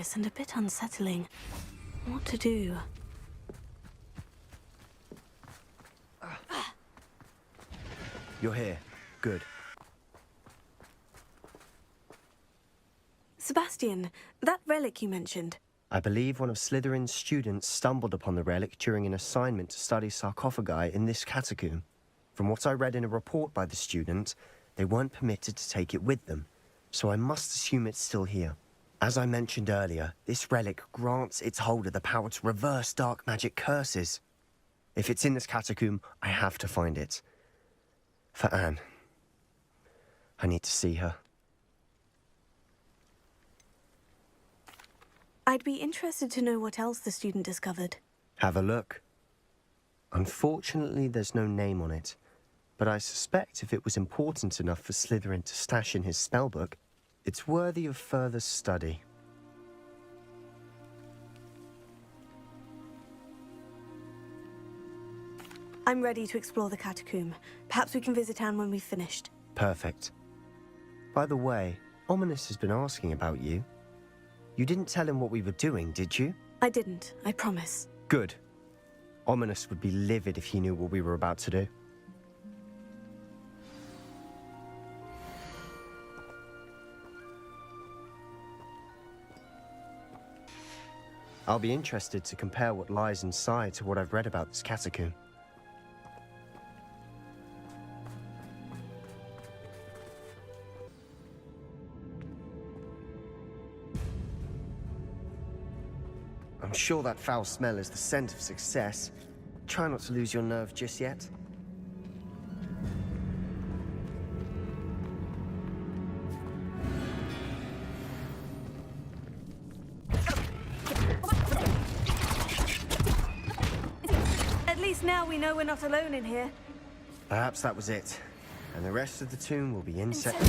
mysterious and a bit unsettling. What to do? You're here. Good. Sebastian, that relic you mentioned. I believe one of Slytherin's students stumbled upon the relic during an assignment to study sarcophagi in this catacomb. From what I read in a report by the student, they weren't permitted to take it with them, so I must assume it's still here. As I mentioned earlier, this relic grants its holder the power to reverse dark magic curses. If it's in this catacomb, I have to find it. For Anne. I need to see her. I'd be interested to know what else the student discovered. Have a look. Unfortunately, there's no name on it, but I suspect if it was important enough for Slytherin to stash in his spellbook, it's worthy of further study. I'm ready to explore the catacomb. Perhaps we can visit Anne when we've finished. Perfect. By the way, Ominous has been asking about you. You didn't tell him what we were doing, did you? I didn't, I promise. Good. Ominous would be livid if he knew what we were about to do. I'll be interested to compare what lies inside to what I've read about this catacomb. I'm sure that foul smell is the scent of success. Try not to lose your nerve just yet. At least now we know we're not alone in here. Perhaps that was it. And the rest of the tomb will be insect.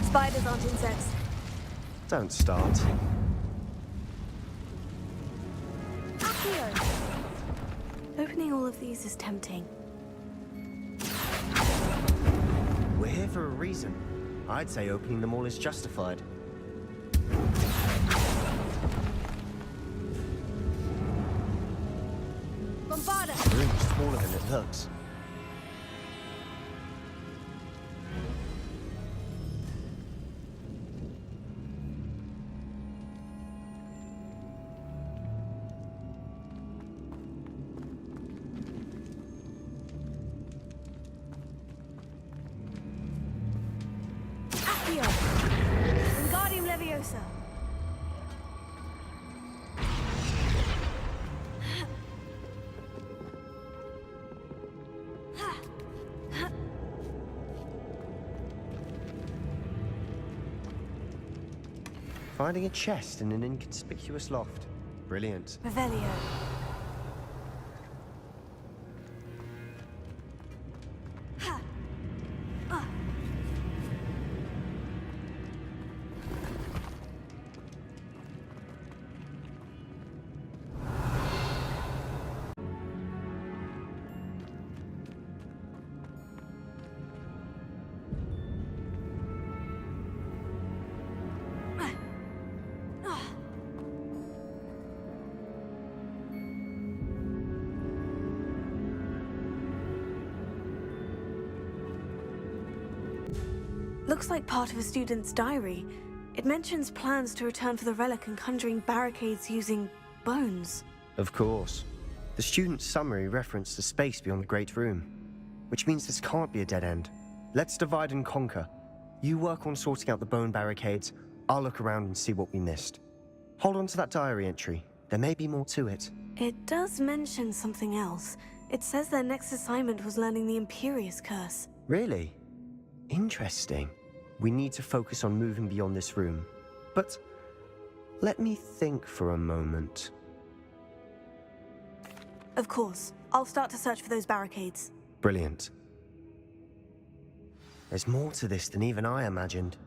Spiders aren't insects. Don't start. Opening all of these is tempting. We're here for a reason. I'd say opening them all is justified. Bombarda! The room is smaller than it looks. Wingardium Leviosa. Finding a chest in an inconspicuous loft. Brilliant. Revelio. Looks like part of a student's diary. It mentions plans to return for the relic and conjuring barricades using bones. Of course. The student's summary referenced the space beyond the Great Room, which means this can't be a dead end. Let's divide and conquer. You work on sorting out the bone barricades, I'll look around and see what we missed. Hold on to that diary entry. There may be more to it. It does mention something else. It says their next assignment was learning the Imperious Curse. Really? Interesting. We need to focus on moving beyond this room. But let me think for a moment. Of course. I'll start to search for those barricades. Brilliant. There's more to this than even I imagined.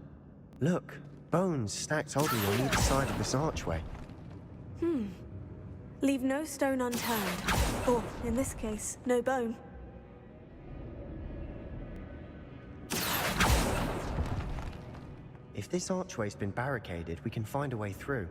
Look, bones stacked oddly on either side of this archway. Leave no stone unturned. Or, in this case, no bone. If this archway's been barricaded, we can find a way through.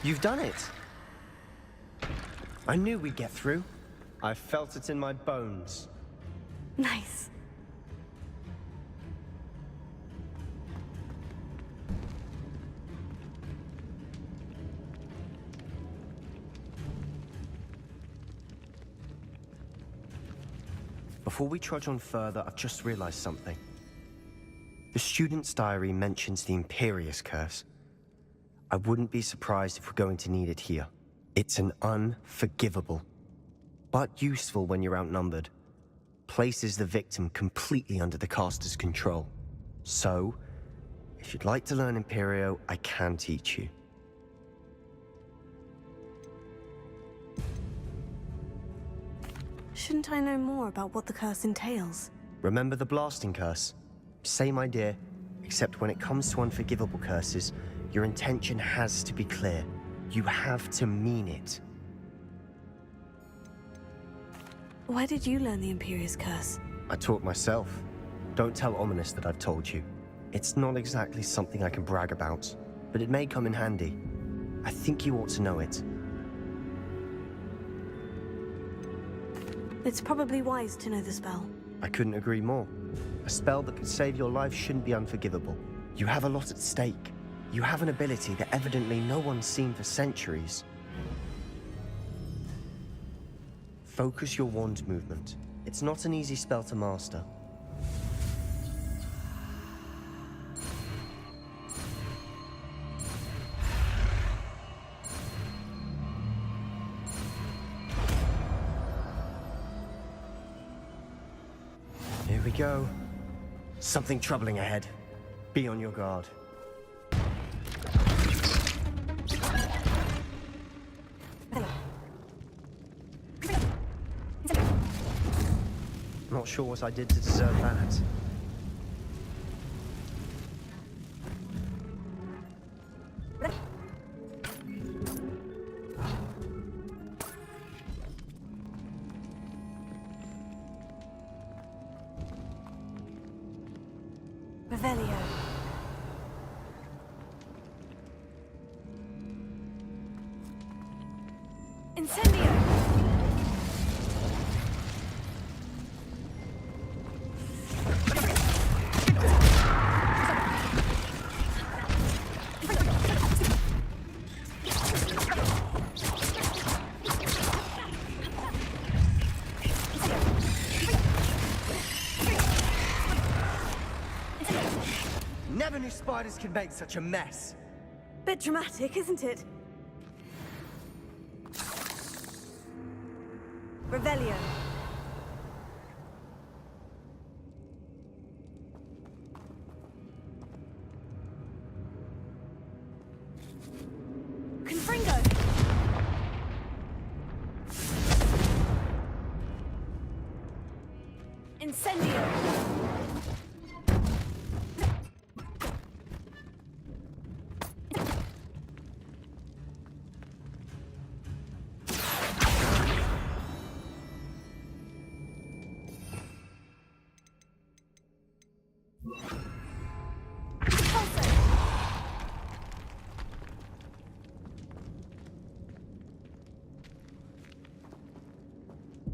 You've done it! I knew we'd get through. I felt it in my bones. Nice. Before we trudge on further, I've just realized something. The student's diary mentions the Imperious Curse. I wouldn't be surprised if we're going to need it here. It's an unforgivable, but useful when you're outnumbered. Places the victim completely under the caster's control. So, if you'd like to learn Imperio, I can teach you. Shouldn't I know more about what the curse entails? Remember the blasting curse? Same idea, except when it comes to unforgivable curses, your intention has to be clear. You have to mean it. Where did you learn the Imperious Curse? I taught myself. Don't tell Ominous that I've told you. It's not exactly something I can brag about, but it may come in handy. I think you ought to know it. It's probably wise to know the spell. I couldn't agree more. A spell that could save your life shouldn't be unforgivable. You have a lot at stake. You have an ability that evidently no one's seen for centuries. Focus your wand movement. It's not an easy spell to master. Here we go. Something troubling ahead. Be on your guard. Not sure what I did to deserve that. Revelio. Incendio. Never knew spiders could make such a mess. Bit dramatic, isn't it? Revelio. Confringo. Incendio.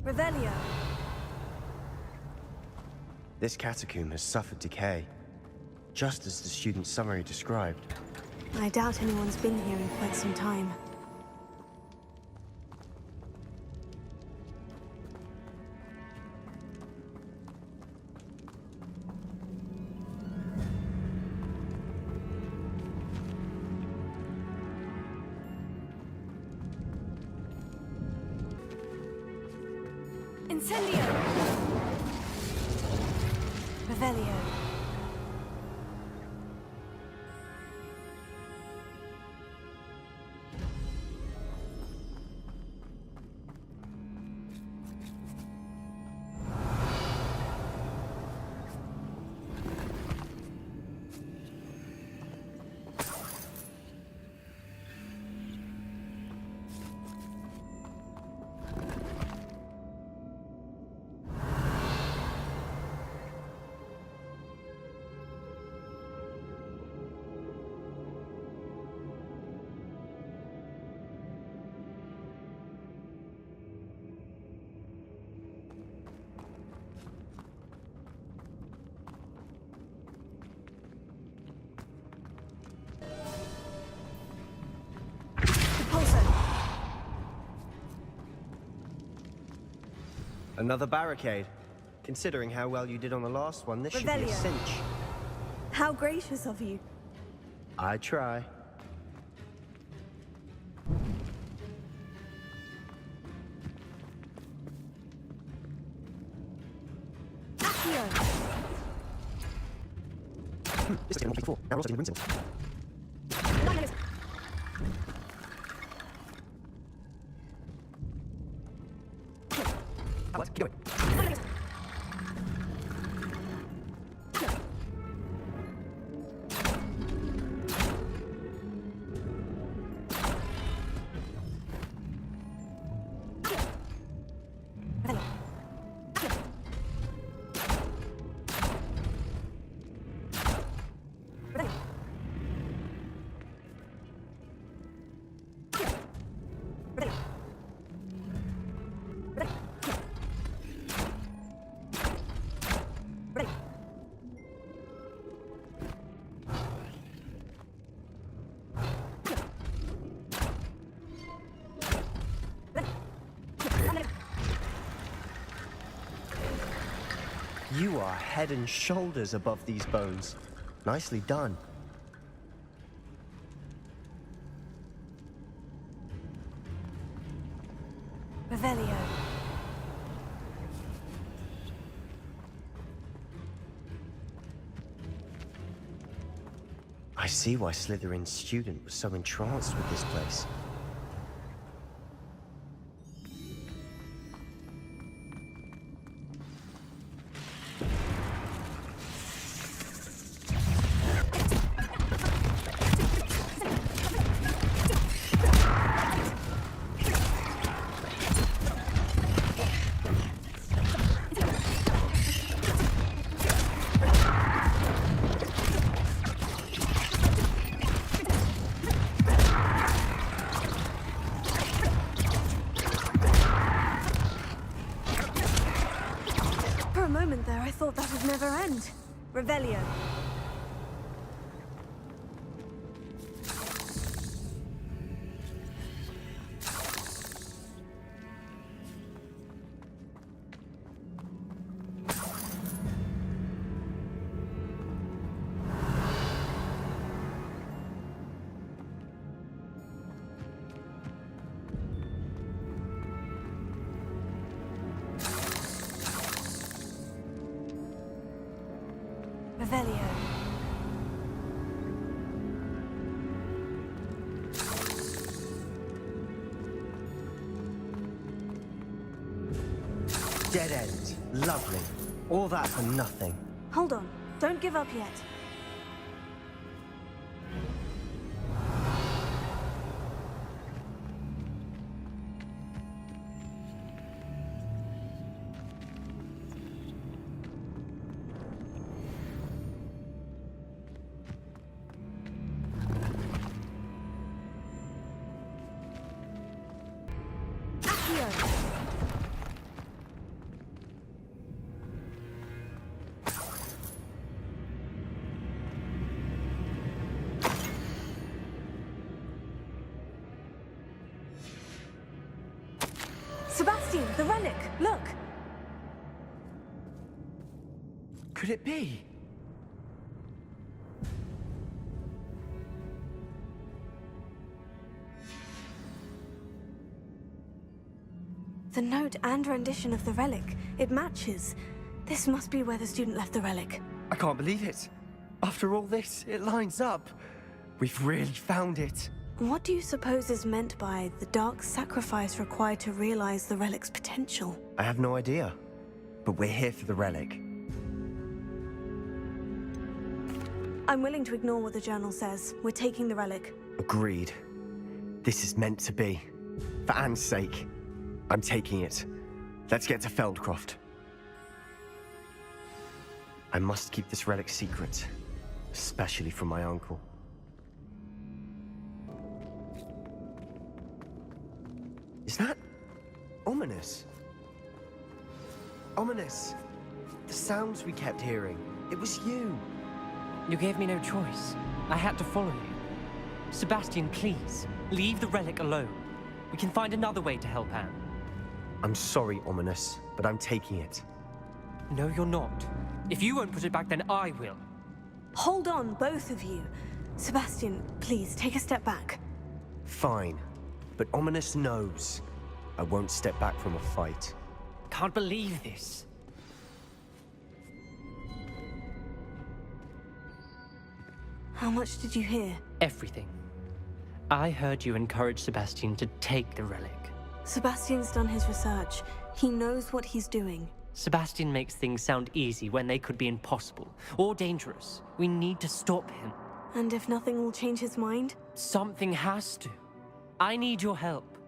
Revelio. This catacomb has suffered decay, just as the student's summary described. I doubt anyone's been here in quite some time. Incendio! Revelio. Another barricade. Considering how well you did on the last one, this should be a Revelio. cinch. How gracious of you. I try. Accio. This is getting before. Now we're also doing ring symbols. What? Keep going. You are head and shoulders above these bones. Nicely done. Revelio. I see why Slytherin's student was so entranced with this place. For a moment there, I thought that would never end. Revelio. Revelio. Dead end. Lovely. All that for nothing. Hold on. Don't give up yet. Accio. Sebastian, the relic! Look! Could it be? The note and rendition of the relic. It matches. This must be where the student left the relic. I can't believe it. After all this, it lines up. We've really found it. What do you suppose is meant by the dark sacrifice required to realize the relic's potential? I have no idea. But we're here for the relic. I'm willing to ignore what the journal says. We're taking the relic. Agreed. This is meant to be. For Anne's sake. I'm taking it. Let's get to Feldcroft. I must keep this relic secret. Especially from my uncle. Is that ominous? Ominous. The sounds we kept hearing. It was you. You gave me no choice. I had to follow you. Sebastian, please, leave the relic alone. We can find another way to help Anne. I'm sorry, Ominous, but I'm taking it. No, you're not. If you won't put it back, then I will. Hold on, both of you. Sebastian, please, take a step back. Fine, but Ominous knows I won't step back from a fight. Can't believe this. How much did you hear? Everything. I heard you encourage Sebastian to take the relic. Sebastian's done his research. He knows what he's doing. Sebastian makes things sound easy when they could be impossible or dangerous. We need to stop him. And if nothing will change his mind? Something has to. I need your help.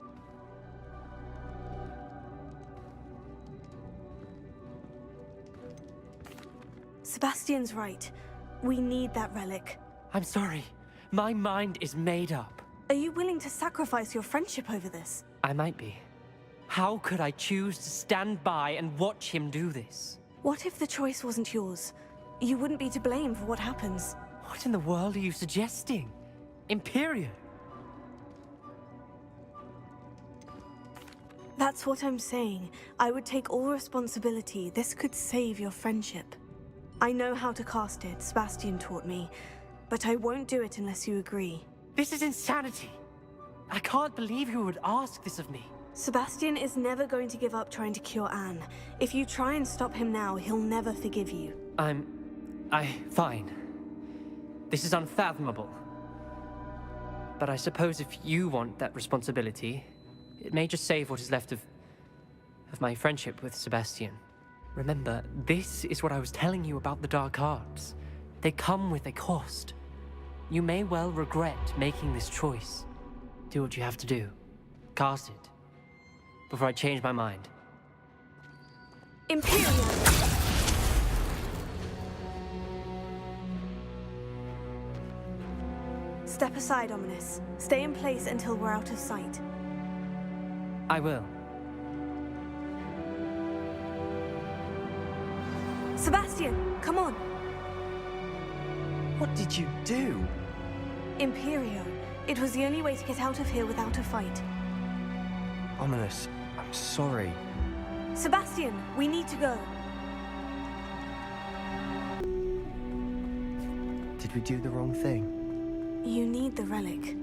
Sebastian's right. We need that relic. I'm sorry. My mind is made up. Are you willing to sacrifice your friendship over this? I might be. How could I choose to stand by and watch him do this? What if the choice wasn't yours? You wouldn't be to blame for what happens. What in the world are you suggesting? Imperial? That's what I'm saying. I would take all responsibility. This could save your friendship. I know how to cast it, Sebastian taught me, but I won't do it unless you agree. This is insanity. I can't believe you would ask this of me. Sebastian is never going to give up trying to cure Anne. If you try and stop him now, he'll never forgive you. Fine. This is unfathomable. But I suppose if you want that responsibility, it may just save what is left of my friendship with Sebastian. Remember, this is what I was telling you about the dark arts. They come with a cost. You may well regret making this choice. Do what you have to do. Cast it. Before I change my mind. Imperial! Step aside, Ominous. Stay in place until we're out of sight. I will. Sebastian, come on! What did you do? Imperio. It was the only way to get out of here without a fight. Ominous, I'm sorry. Sebastian, we need to go. Did we do the wrong thing? You need the relic.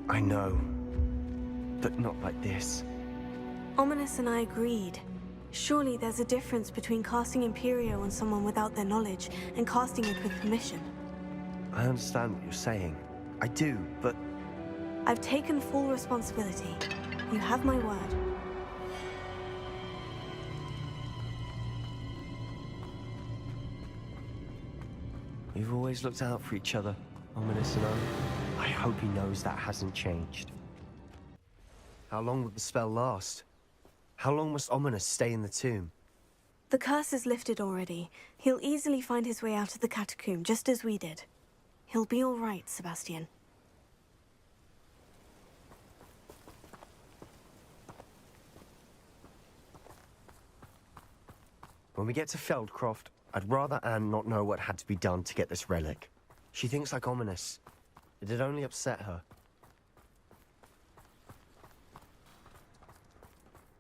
I know, but not like this. Ominous and I agreed. Surely there's a difference between casting Imperio on someone without their knowledge and casting it with permission. I understand what you're saying. I do, but... I've taken full responsibility. You have my word. We've always looked out for each other, Ominous and I hope he knows that hasn't changed. How long will the spell last? How long must Ominous stay in the tomb? The curse is lifted already. He'll easily find his way out of the catacomb, just as we did. He'll be all right, Sebastian. When we get to Feldcroft, I'd rather Anne not know what had to be done to get this relic. She thinks like Ominous. It'd only upset her.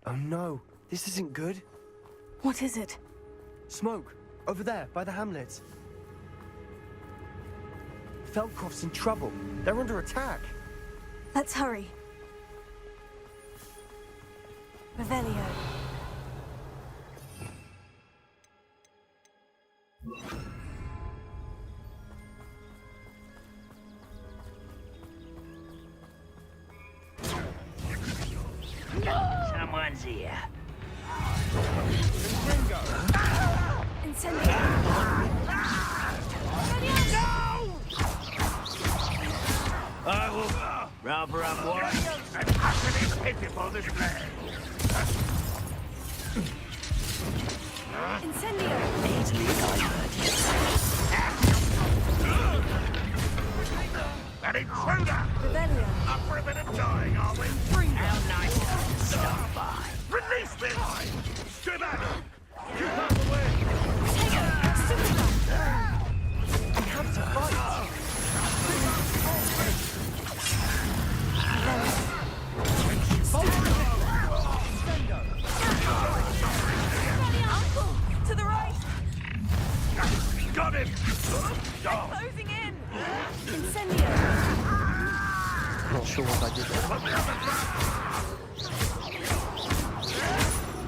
Oh no, this isn't good. What is it? Smoke, over there, by the hamlet. Feldcroft's in trouble. They're under attack. Let's hurry. Revelio. Someone's here. Incendio. I will rubber up one and utterly pitiful display. Incendio. Easily diverted. An intruder! Revelio. Up for a bit of dying, are we? How nice to stop by. Release this! Strip at him! Keep out of the way! We have to fight.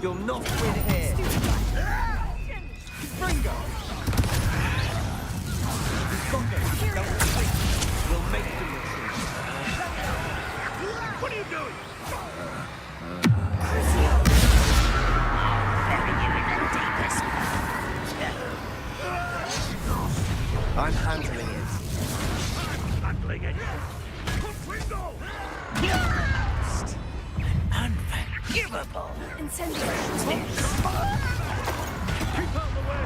You'll not win here. Ringo! We've got them. Don't think. We'll make them retreat. What are you doing? I'm handling it. Handling it. Ringo! Unforgivable. Incendiary. Keep out of the way!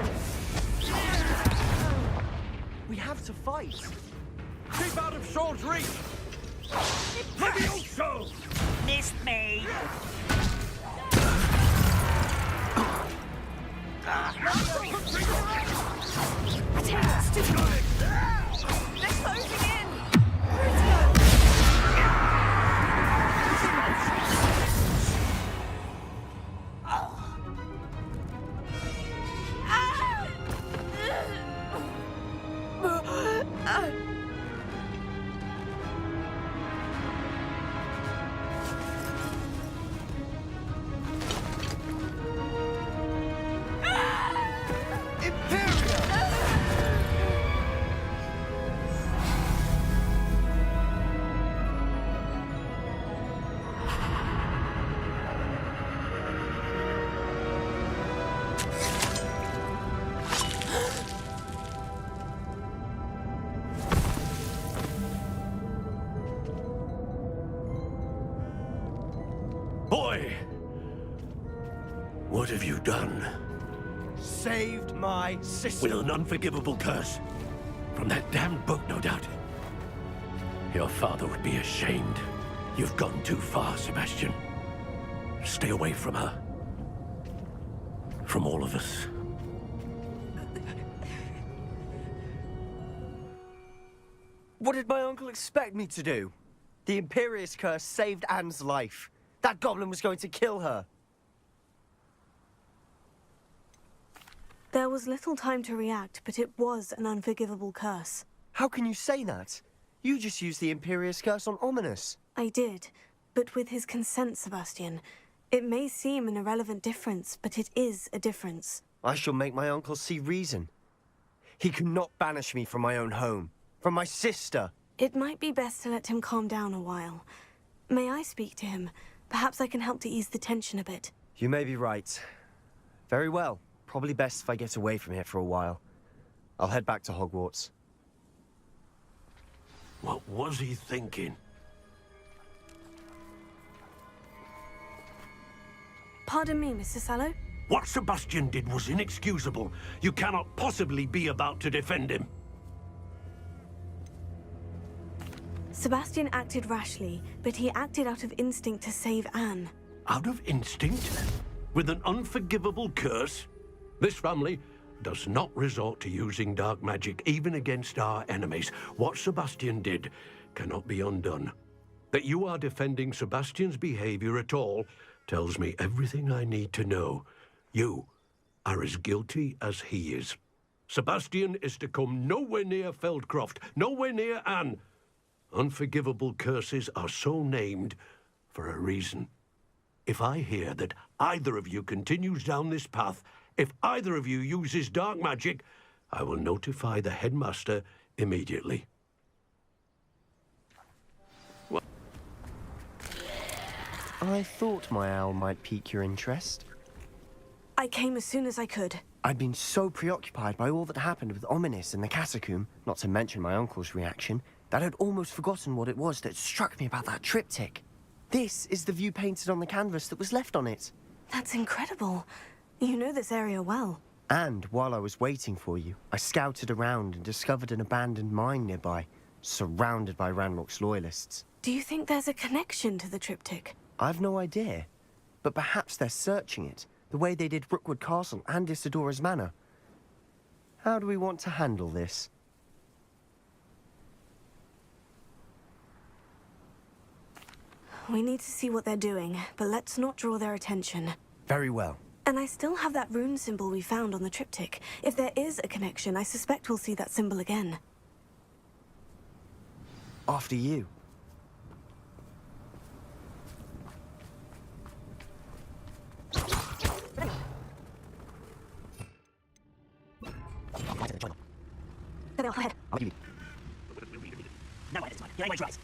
We have to fight. Keep out of Shaw's reach! Levioso! Missed me. They're closing in! Boy! What have you done? Saved my sister. With an unforgivable curse. From that damned book, no doubt. Your father would be ashamed. You've gone too far, Sebastian. Stay away from her. From all of us. What did my uncle expect me to do? The Imperious curse saved Anne's life. That goblin was going to kill her. There was little time to react, but it was an unforgivable curse. How can you say that? You just used the Imperious curse on Ominous. I did, but with his consent, Sebastian. It may seem an irrelevant difference, but it is a difference. I shall make my uncle see reason. He cannot banish me from my own home. From my sister. It might be best to let him calm down a while. May I speak to him? Perhaps I can help to ease the tension a bit. You may be right. Very well. Probably best if I get away from here for a while. I'll head back to Hogwarts. What was he thinking? Pardon me, Mr. Sallow? What Sebastian did was inexcusable. You cannot possibly be about to defend him. Sebastian acted rashly, but he acted out of instinct to save Anne. Out of instinct? With an unforgivable curse? This family does not resort to using dark magic even against our enemies. What Sebastian did cannot be undone. That you are defending Sebastian's behavior at all tells me everything I need to know. You are as guilty as he is. Sebastian is to come nowhere near Feldcroft, nowhere near Anne. Unforgivable curses are so named for a reason. If I hear that either of you continues down this path, if either of you uses dark magic, I will notify the headmaster immediately. I thought my owl might pique your interest. I came as soon as I could. I'd been so preoccupied by all that happened with Ominous in the catacomb, not to mention my uncle's reaction, that I'd almost forgotten what it was that struck me about that triptych. This is the view painted on the canvas that was left on it. That's incredible. You know this area well. And while I was waiting for you, I scouted around and discovered an abandoned mine nearby, surrounded by Ranrock's loyalists. Do you think there's a connection to the triptych? I've no idea, but perhaps they're searching it, the way they did Rookwood Castle and Isidora's Manor. How do we want to handle this? We need to see what they're doing, but let's not draw their attention. Very well. And I still have that rune symbol we found on the triptych. If there is a connection, I suspect we'll see that symbol again. After you. ahead. I'll give you. No way this time. You ain't wait twice.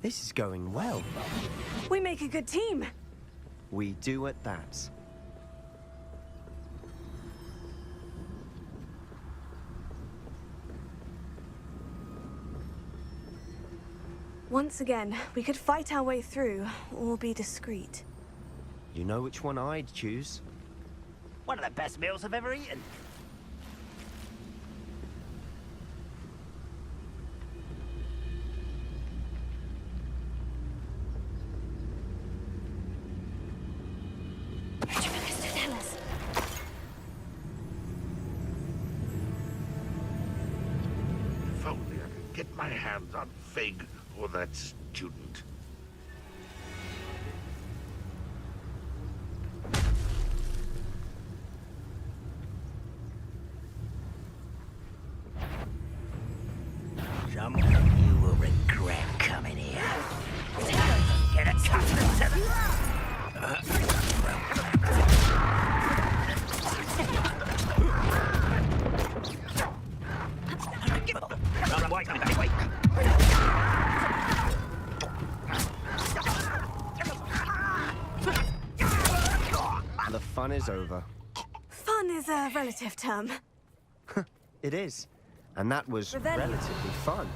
This is going well. We make a good team. We do at that. Once again, we could fight our way through, or be discreet. You know which one I'd choose? One of the best meals I've ever eaten. Tell us. If only I could get my hands on Fig or that student. Someone you will regret coming here. Get a touch to the... Wait, wait. The fun is over. Fun is a relative term. It is. And that was Rebellion. relatively fun.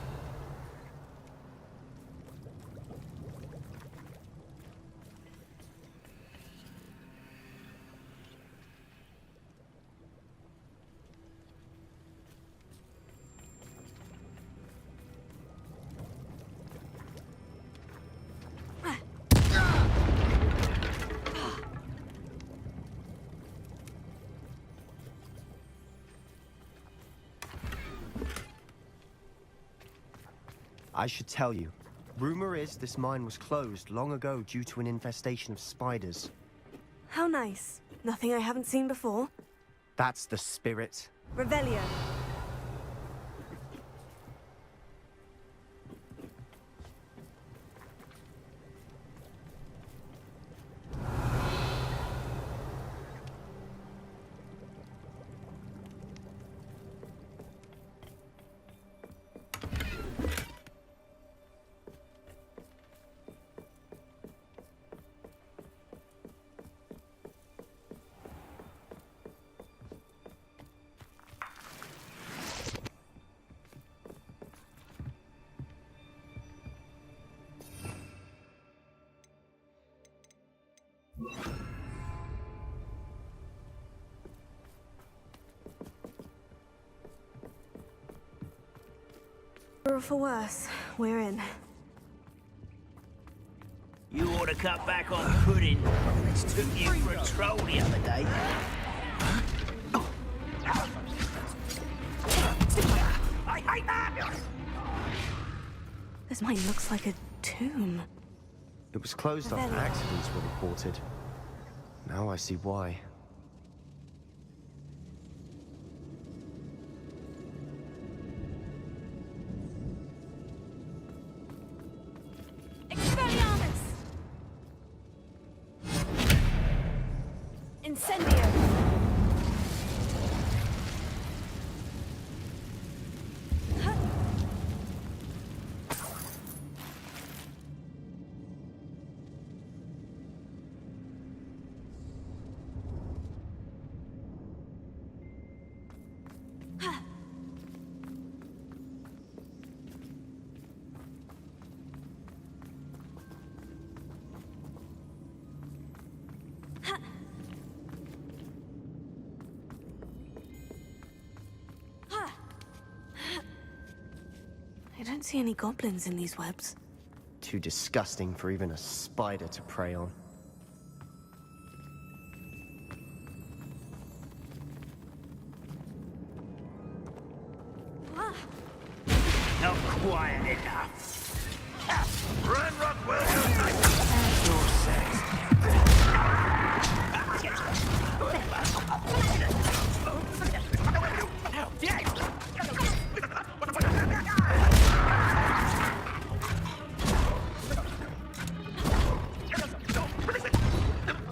I should tell you. Rumor is this mine was closed long ago due to an infestation of spiders. How nice. Nothing I haven't seen before. That's the spirit. Revelio. For worse, we're in. You ought to cut back on pudding. This took you for a troll the other day. I hate that! This mine looks like a tomb. It was closed after Revelio. accidents were reported. Now I see why. Expelliarmus! Incendio! don't see any goblins in these webs. Too disgusting for even a spider to prey on. Not quiet enough. Ranrock will As your sex.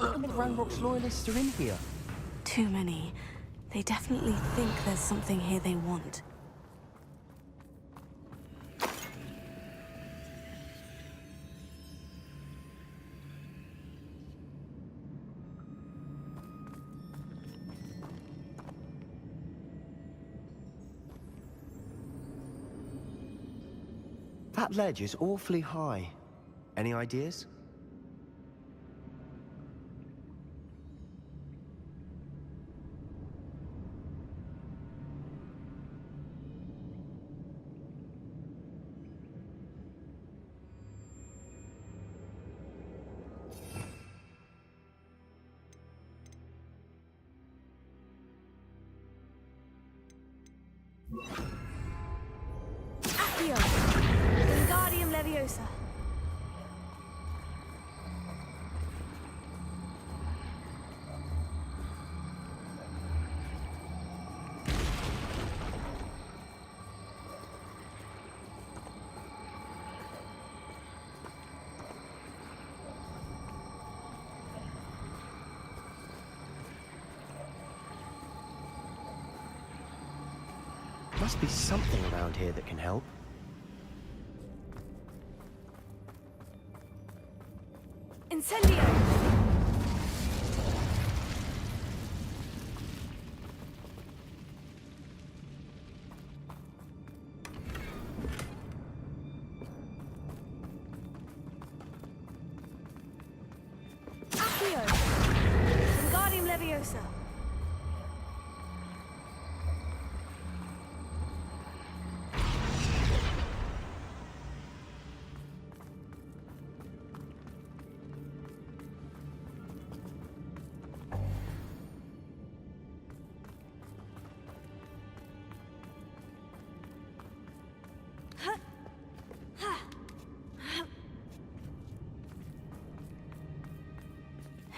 How many Ranrock's loyalists are in here? Too many. They definitely think there's something here they want. That ledge is awfully high. Any ideas? Accio! Wingardium Leviosa! Must be something around here that can help. Incendio! Accio! Wingardium Leviosa!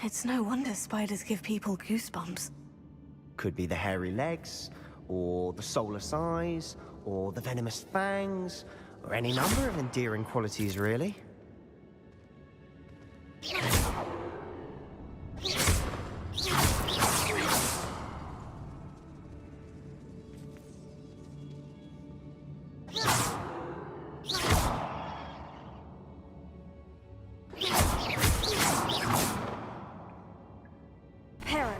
It's no wonder spiders give people goosebumps. Could be the hairy legs, or the soulless eyes, or the venomous fangs, or any number of endearing qualities, really. Perrin.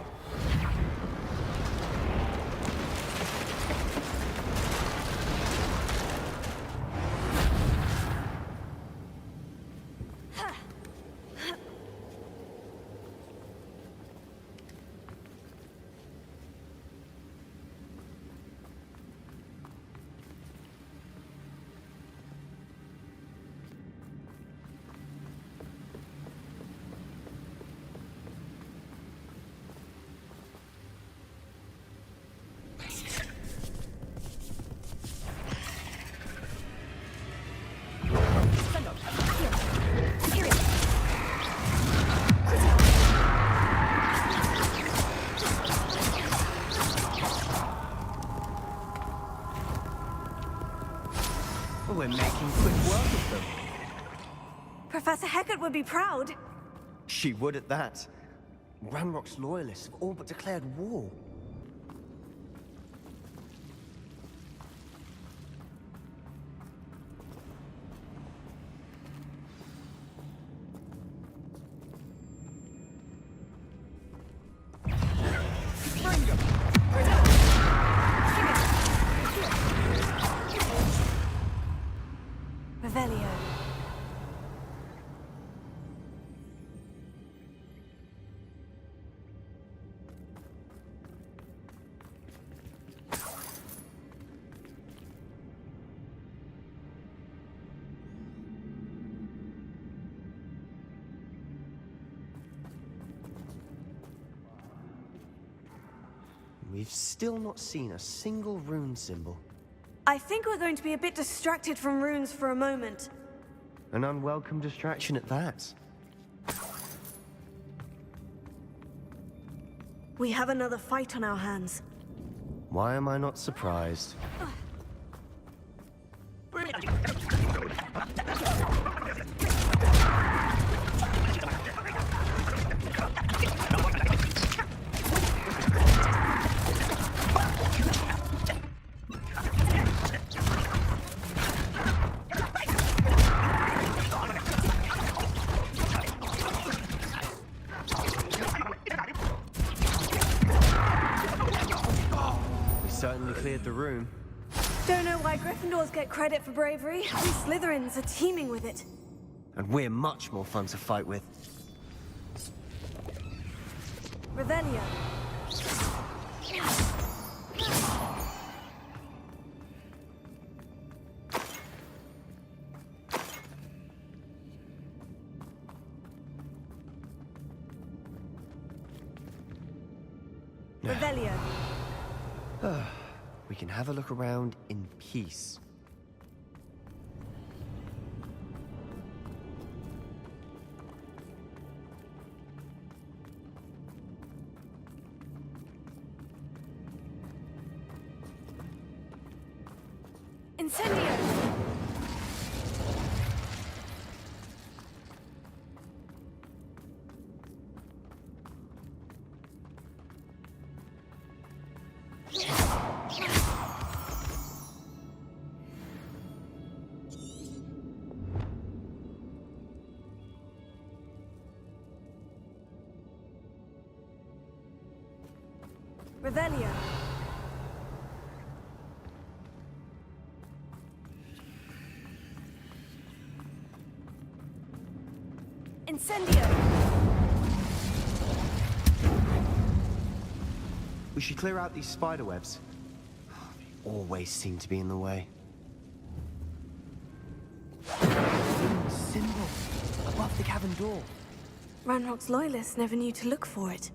Well, we're making quick work of them. Professor Hecat would be proud. She would at that. Ranrock's loyalists have all but declared war. Revelio. We've still not seen a single rune symbol. I think we're going to be a bit distracted from runes for a moment. An unwelcome distraction at that. We have another fight on our hands. Why am I not surprised? We certainly cleared the room. Don't know why Gryffindors get credit for bravery. We Slytherins are teeming with it. And we're much more fun to fight with. Revelio. Revelio. We can have a look around in peace. Incendio. Revelio. Incendio. We should clear out these spider webs. They always seem to be in the way. Symbol above the cavern door. Ranrock's loyalists never knew to look for it.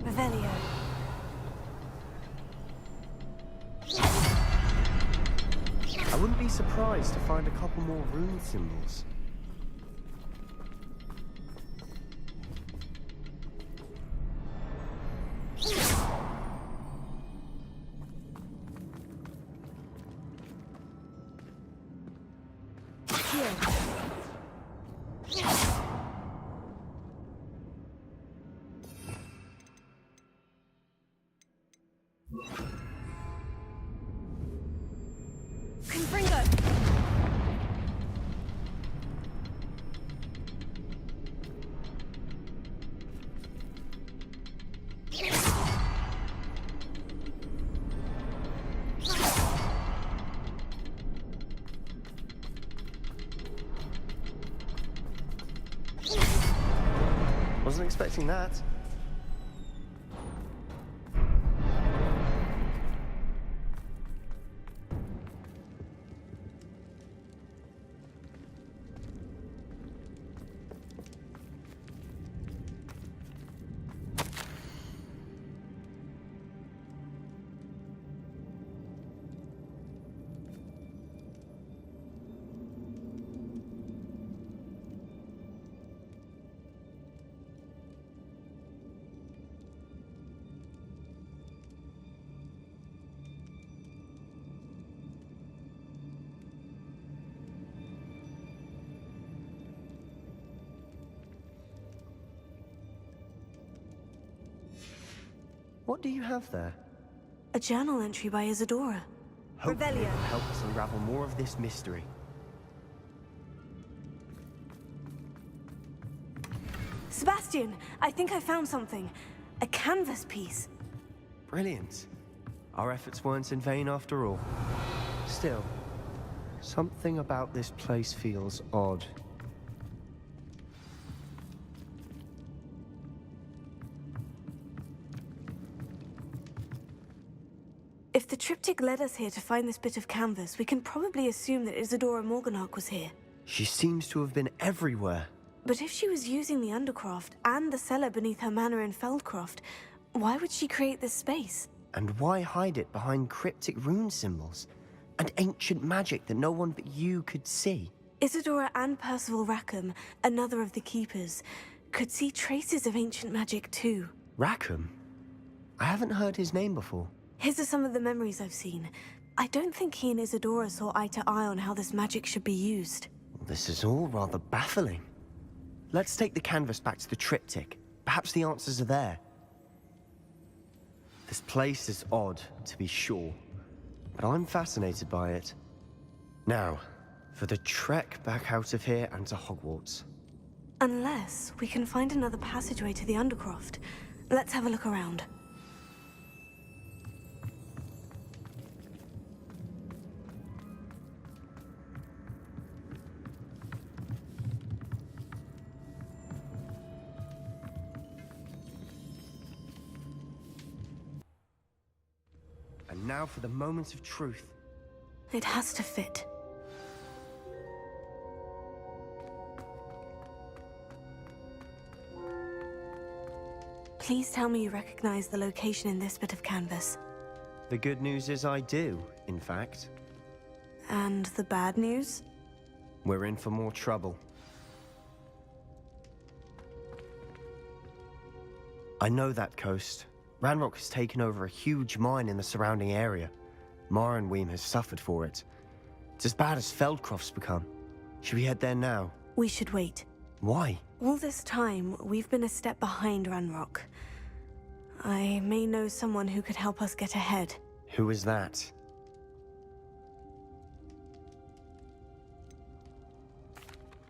Revelio. I wouldn't be surprised to find a couple more rune symbols. Confringo. Wasn't expecting that. What do you have there? A journal entry by Isadora. Hopefully Revelio. it'll help us unravel more of this mystery. Sebastian, I think I found something. A canvas piece. Brilliant. Our efforts weren't in vain after all. Still, something about this place feels odd. triptych led us here to find this bit of canvas, we can probably assume that Isadora Morganach was here. She seems to have been everywhere. But if she was using the Undercroft and the cellar beneath her manor in Feldcroft, why would she create this space? And why hide it behind cryptic rune symbols? And ancient magic that no one but you could see? Isadora and Percival Rackham, another of the Keepers, could see traces of ancient magic too. Rackham? I haven't heard his name before. His are some of the memories I've seen. I don't think he and Isadora saw eye to eye on how this magic should be used. This is all rather baffling. Let's take the canvas back to the triptych. Perhaps the answers are there. This place is odd, to be sure, but I'm fascinated by it. Now, for the trek back out of here and to Hogwarts. Unless we can find another passageway to the Undercroft. Let's have a look around. And now for the moment of truth. It has to fit. Please tell me you recognize the location in this bit of canvas. The good news is I do, in fact. And the bad news? We're in for more trouble. I know that coast. Ranrock has taken over a huge mine in the surrounding area. Mornweem has suffered for it. It's as bad as Feldcroft's become. Should we head there now? We should wait. Why? All this time, we've been a step behind Ranrock. I may know someone who could help us get ahead. Who is that?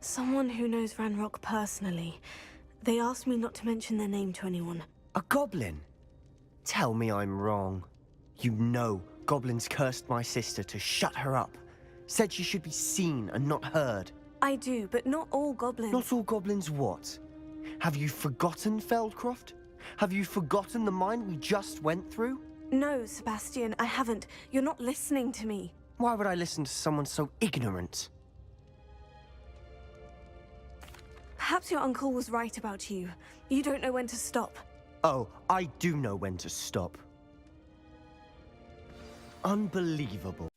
Someone who knows Ranrock personally. They asked me not to mention their name to anyone. A goblin? Tell me I'm wrong. You know goblins cursed my sister to shut her up. Said she should be seen and not heard. I do, but not all goblins. Not all goblins what? Have you forgotten Feldcroft? Have you forgotten the mine we just went through? No, Sebastian, I haven't. You're not listening to me. Why would I listen to someone so ignorant? Perhaps your uncle was right about you. You don't know when to stop. Oh, I do know when to stop. Unbelievable.